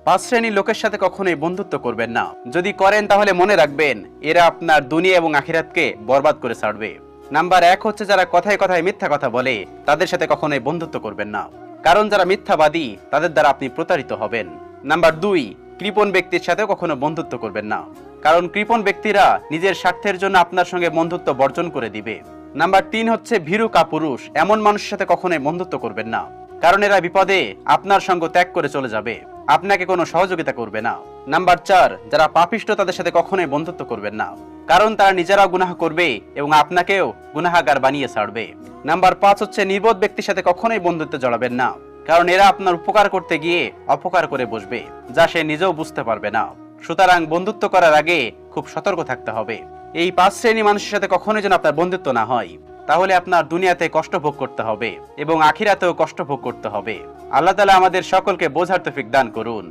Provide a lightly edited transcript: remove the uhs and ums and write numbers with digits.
5 শ্রেণীর লোকের সাথে কখনোই বন্ধুত্ব করবেন না। যদি করেন তাহলে মনে রাখবেন এরা আপনার দুনিয়া এবং আখিরাতকে বরবাদ করে ছাড়বে। নাম্বার 1 হচ্ছে যারা কথায় কথায় মিথ্যা কথা বলে তাদের সাথে কখনোই বন্ধুত্ব করবেন না, কারণ যারা মিথ্যাবাদী তাদের দ্বারা আপনি প্রতারিত হবেন। নাম্বার 2, কৃপণ ব্যক্তির সাথে কখনো বন্ধুত্ব করবেন না, কারণ কৃপণ ব্যক্তিরা নিজের স্বার্থের জন্য আপনার সঙ্গে বন্ধুত্ব বর্জন করে দিবে। নাম্বার 3 হচ্ছে ভীরু কাপুরুষ, এমন মানুষের সাথে কখনোই বন্ধুত্ব করবেন না, কারণ এরা বিপদে আপনার সঙ্গ ত্যাগ করে চলে যাবে, আপনাকে কোনো সহযোগিতা করবে না। নাম্বার 4, যারা পাপিষ্ঠ তাদের সাথে কখনোই বন্ধুত্ব করবেন না, কারণ তারা নিজেরাও গুনাহ করবে এবং আপনাকেও গুনাহগার বানিয়ে ছাড়বে। নাম্বার 5 হচ্ছে নির্বোধ ব্যক্তির সাথে কখনোই বন্ধুত্বে জড়াবেন না, কারণ এরা আপনার উপকার করতে গিয়ে অপকার করে বসবে, যা সে নিজেও বুঝতে পারবে না। সুতরাং বন্ধুত্ব করার আগে খুব সতর্ক থাকতে হবে। এই 5 শ্রেণী মানুষের সাথে কখনোই যেন আপনার বন্ধুত্ব না হয়, তাহলে আপনার দুনিয়াতে কষ্ট ভোগ করতে হবে এবং আখিরাতেও কষ্ট ভোগ করতে হবে। আল্লাহ তাআলা আমাদের সকলকে বোঝার তৌফিক দান করুন।